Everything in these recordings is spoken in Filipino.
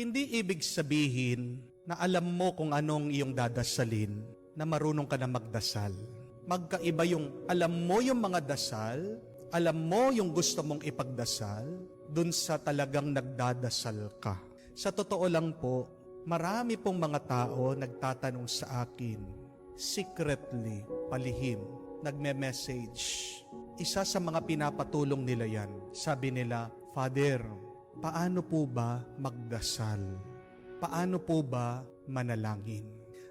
Hindi ibig sabihin na alam mo kung anong iyong dadasalin, na marunong ka na magdasal. Magkaiba yung alam mo yung mga dasal, alam mo yung gusto mong ipagdasal, dun sa talagang nagdadasal ka. Sa totoo lang po, marami pong mga tao nagtatanong sa akin, secretly, palihim, nagme-message. Isa sa mga pinapatulong nila yan, sabi nila, Father, paano po ba magdasal? Paano po ba manalangin?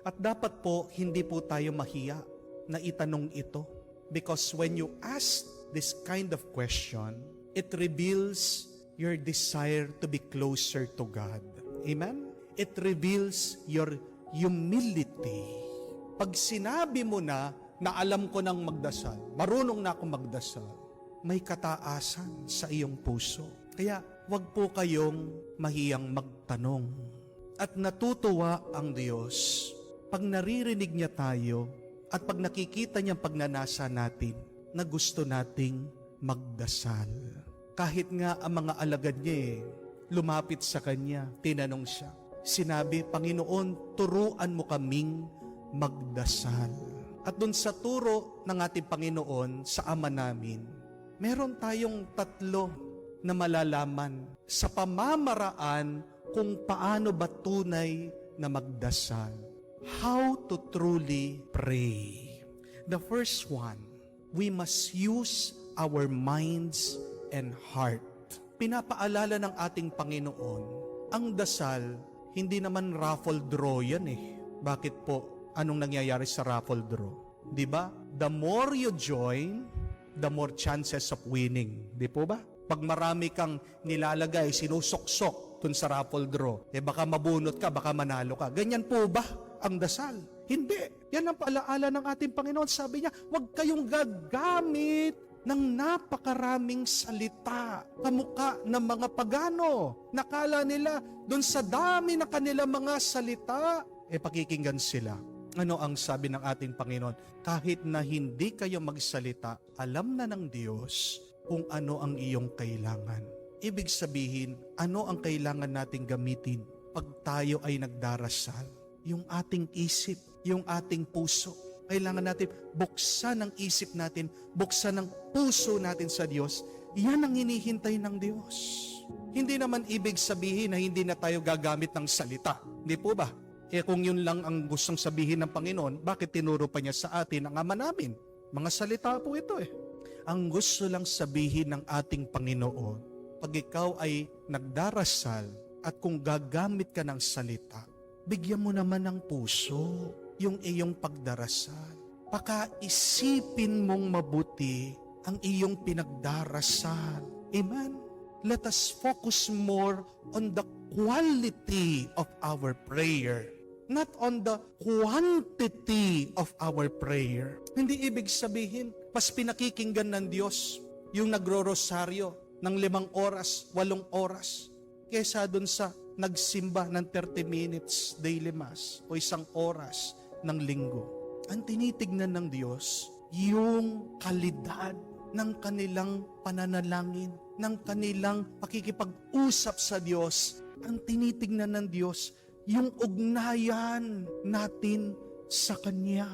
At dapat po, hindi po tayo mahiya na itanong ito. Because when you ask this kind of question, it reveals your desire to be closer to God. Amen? It reveals your humility. Pag sinabi mo na alam ko nang magdasal, marunong na akong magdasal, may kataasan sa iyong puso. Kaya wag po kayong mahiyang magtanong. At natutuwa ang Diyos pag naririnig niya tayo at pag nakikita niya pagnanasa natin na gusto nating magdasal. Kahit nga ang mga alagad niya lumapit sa kanya, tinanong siya. Sinabi, Panginoon, turuan mo kaming magdasal. At dun sa turo ng ating Panginoon sa Ama namin, meron tayong tatlo na malalaman sa pamamaraan kung paano ba tunay na magdasal. How to truly pray. The first one, we must use our minds and heart. Pinapaalala ng ating Panginoon, ang dasal, hindi naman raffle draw yan Bakit po? Anong nangyayari sa raffle draw? Di ba? The more you join, the more chances of winning. Di po ba? Pag marami kang nilalagay, sinusoksok dun sa raffle draw, baka mabunot ka, baka manalo ka. Ganyan po ba ang dasal? Hindi. Yan ang paalaala ng ating Panginoon. Sabi niya, huwag kayong gagamit ng napakaraming salita, kamukha ng mga pagano. Nakala nila, dun sa dami na kanila mga salita, pakikinggan sila. Ano ang sabi ng ating Panginoon? Kahit na hindi kayo magsalita, alam na ng Diyos kung ano ang iyong kailangan. Ibig sabihin, ano ang kailangan nating gamitin pag tayo ay nagdarasal? Yung ating isip, yung ating puso. Kailangan natin buksan ang isip natin, buksan ang puso natin sa Diyos. Yan ang hinihintay ng Diyos. Hindi naman ibig sabihin na hindi na tayo gagamit ng salita. Hindi po ba? Kung yun lang ang gustong sabihin ng Panginoon, bakit tinuro pa niya sa atin ang Ama namin? Mga salita po ito Ang gusto lang sabihin ng ating Panginoon, pag ikaw ay nagdarasal at kung gagamit ka ng salita, bigyan mo naman ng puso yung iyong pagdarasal. Pakaisipin mong mabuti ang iyong pinagdarasal. Amen? Let us focus more on the quality of our prayer, not on the quantity of our prayer. Hindi ibig sabihin, mas pinakikinggan ng Diyos yung nagro-rosaryo ng 5 oras, 8 oras, kesa dun sa nagsimba ng 30 minutes daily mass o 1 oras ng linggo. Ang tinitignan ng Diyos, yung kalidad ng kanilang pananalangin, ng kanilang pakikipag-usap sa Diyos. Ang tinitignan ng Diyos, yung ugnayan natin sa Kanya.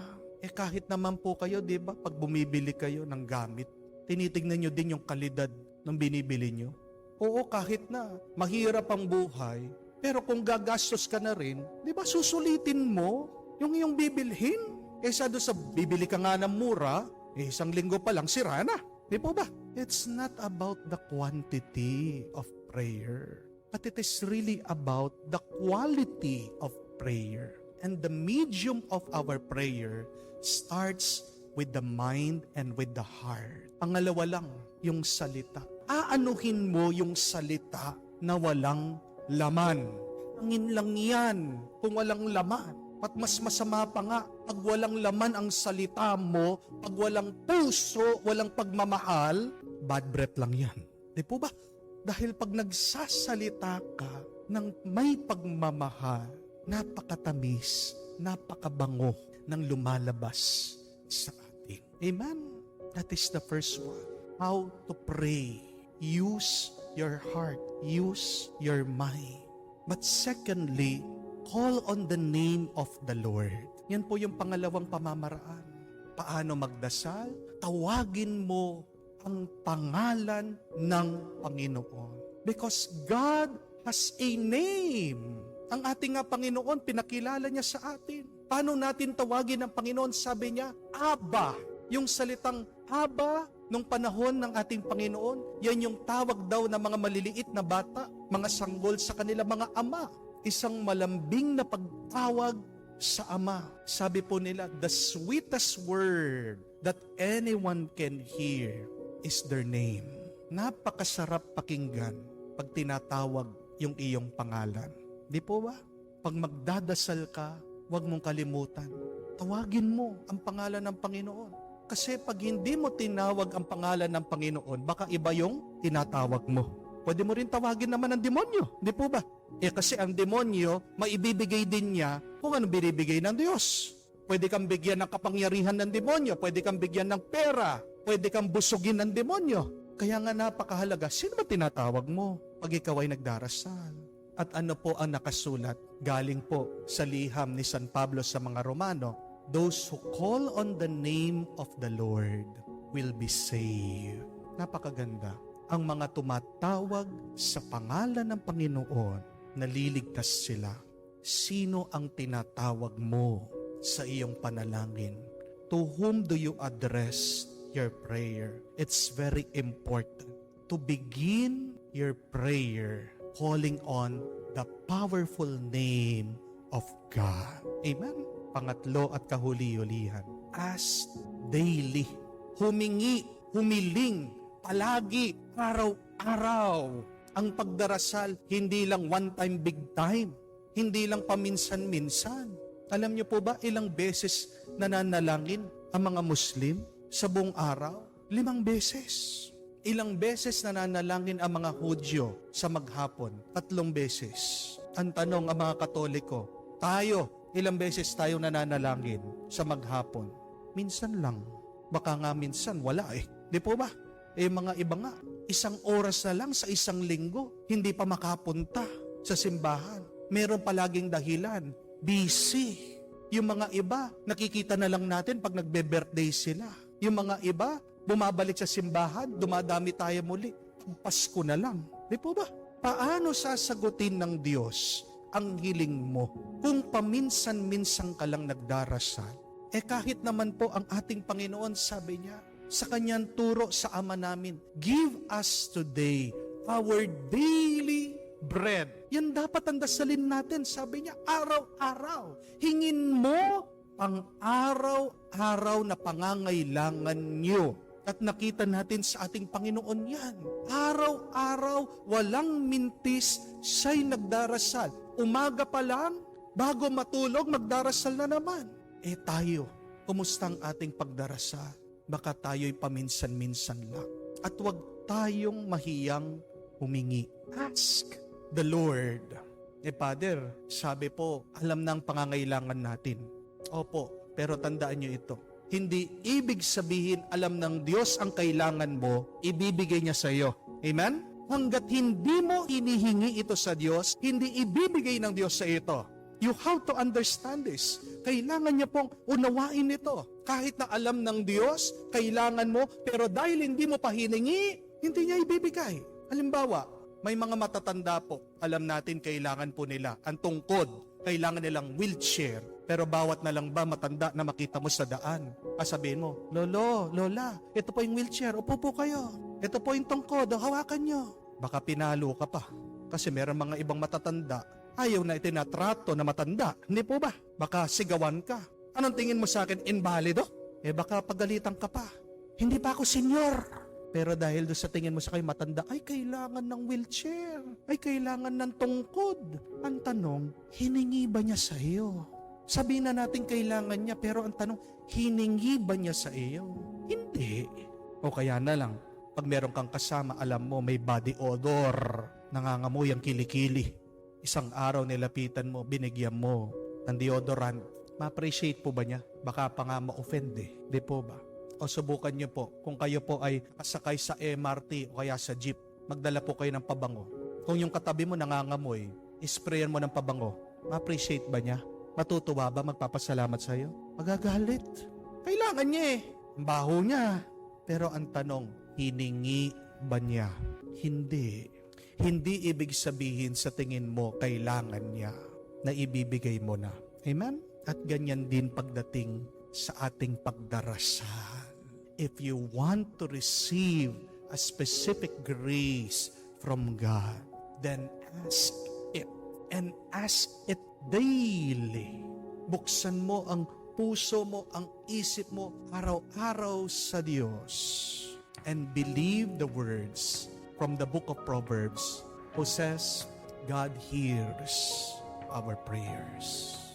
Kahit naman po kayo, di ba, pag bumibili kayo ng gamit, tinitignan nyo din yung kalidad ng binibili nyo. Oo, kahit na mahirap ang buhay, pero kung gagastos ka na rin, di ba, susulitin mo yung iyong bibilhin. Kaysa doon sa bibili ka nga ng mura, 1 linggo pa lang, sira na. Di po ba? It's not about the quantity of prayer, but it is really about the quality of prayer. And the medium of our prayer starts with the mind and with the heart. Pangalawa lang, yung salita. Aanuhin mo yung salita na walang laman. Angin lang yan kung walang laman. At mas masama pa nga, pag walang laman ang salita mo, pag walang puso, walang pagmamahal, bad breath lang yan. Di po ba? Dahil pag nagsasalita ka ng may pagmamahal, napakatamis, napakabango ng lumalabas sa atin. Amen? That is the first one. How to pray. Use your heart. Use your mind. But secondly, call on the name of the Lord. Yan po yung pangalawang pamamaraan. Paano magdasal? Tawagin mo ang pangalan ng Panginoon. Because God has a name. Ang ating nga Panginoon, pinakilala niya sa atin. Paano natin tawagin ang Panginoon? Sabi niya, Abba. Yung salitang Abba, nung panahon ng ating Panginoon, yan yung tawag daw ng mga maliliit na bata, mga sanggol sa kanila mga ama. Isang malambing na pagtawag sa Ama. Sabi po nila, the sweetest word that anyone can hear is their name. Napakasarap pakinggan pag tinatawag yung iyong pangalan. Di po ba? Pag magdadasal ka, huwag mong kalimutan. Tawagin mo ang pangalan ng Panginoon. Kasi pag hindi mo tinawag ang pangalan ng Panginoon, baka iba yung tinatawag mo. Pwede mo rin tawagin naman ang demonyo. Di po ba? Kasi ang demonyo, maibibigay din niya kung ano binibigay ng Diyos. Pwede kang bigyan ng kapangyarihan ng demonyo. Pwede kang bigyan ng pera. Pwede kang busugin ng demonyo. Kaya nga napakahalaga, sino ba tinatawag mo pag ikaw ay nagdarasal? At ano po ang nakasulat? Galing po sa liham ni San Pablo sa mga Romano, those who call on the name of the Lord will be saved. Napakaganda. Ang mga tumatawag sa pangalan ng Panginoon, naliligtas sila. Sino ang tinatawag mo sa iyong panalangin? To whom do you address your prayer? It's very important to begin your prayer calling on the powerful name of God. Amen? Pangatlo at kahuli-hulihan, ask daily. Humingi, humiling, palagi, araw-araw. Ang pagdarasal, hindi lang one time, big time. Hindi lang paminsan-minsan. Alam niyo po ba, ilang beses nananalangin ang mga Muslim sa buong araw? 5 beses. Ilang beses nananalangin ang mga Hudyo sa maghapon? 3 beses. Ang tanong ang mga Katoliko, tayo, ilang beses tayo nananalangin sa maghapon? Minsan lang. Baka nga minsan wala Di po ba? Mga iba nga, 1 oras na lang sa 1 linggo, hindi pa makapunta sa simbahan. Meron palaging dahilan, busy. Yung mga iba, nakikita na lang natin pag nagbe-birthday sila. Yung mga iba, bumabalik sa simbahan, dumadami tayo muli. Pasko na lang. Di po ba? Paano sasagutin ng Diyos ang hiling mo kung paminsan-minsan ka lang nagdarasal? Kahit naman po ang ating Panginoon, sabi niya, sa kanyang turo sa Ama namin, give us today our daily bread. Yan dapat ang dasalin natin, sabi niya, araw-araw. Hingin mo ang araw-araw na pangangailangan niyo. At nakita natin sa ating Panginoon yan. Araw-araw, walang mintis, siya'y nagdarasal. Umaga pa lang, bago matulog, magdarasal na naman. Tayo, kumusta ang ating pagdarasal? Baka tayo'y paminsan-minsan lang. At huwag tayong mahiyang humingi. Ask the Lord. Father, sabi po, alam na ang pangangailangan natin. Opo, pero tandaan niyo ito. Hindi ibig sabihin alam ng Diyos ang kailangan mo, ibibigay niya sa iyo. Amen? Hanggat hindi mo inihingi ito sa Diyos, hindi ibibigay ng Diyos sa ito. You have to understand this. Kailangan niya pong unawain ito. Kahit na alam ng Diyos, kailangan mo, pero dahil hindi mo pa hiningi, hindi niya ibibigay. Halimbawa, may mga matatanda po, alam natin kailangan po nila ang tungkod, kailangan nilang wheelchair. Pero bawat na lang ba matanda na makita mo sa daan, sabihin mo, Lolo, Lola, ito po yung wheelchair, upo po kayo. Ito po yung tungkod, hawakan nyo. Baka pinalo ka pa. Kasi meron mga ibang matatanda, ayaw na itinatrato na matanda. Hindi po ba? Baka sigawan ka. Anong tingin mo sa akin? Invalido? Baka pagalitan ka pa. Hindi pa ako senior. Pero dahil doon sa tingin mo sa kayo matanda, ay kailangan ng wheelchair. Ay kailangan ng tungkod. Ang tanong, hiningi ba niya sa iyo? Sabihin na natin kailangan niya, pero ang tanong, hiningi ba niya sa iyo? Hindi. O kaya na lang, pag meron kang kasama, alam mo may body odor. Nangangamoy ang kilikili. Isang araw nilapitan mo, binigyan mo ng deodorant. Ma-appreciate po ba niya? Baka pa nga ma-offend Di po ba? O subukan niyo po, kung kayo po ay kasakay sa MRT o kaya sa jeep, magdala po kayo ng pabango. Kung yung katabi mo nangangamoy, Isprayan mo ng pabango. Ma-appreciate ba niya? Matutuwa ba? Magpapasalamat sa'yo? Magagalit. Kailangan niya eh. Ang baho niya. Pero ang tanong, hiningi ba niya? Hindi. Hindi ibig sabihin sa tingin mo kailangan niya na ibibigay mo na. Amen? At ganyan din pagdating sa ating pagdarasal. If you want to receive a specific grace from God, then ask it. And ask it daily. Buksan mo ang puso mo, ang isip mo, araw-araw sa Diyos. And believe the words from the book of Proverbs, who says, God hears our prayers.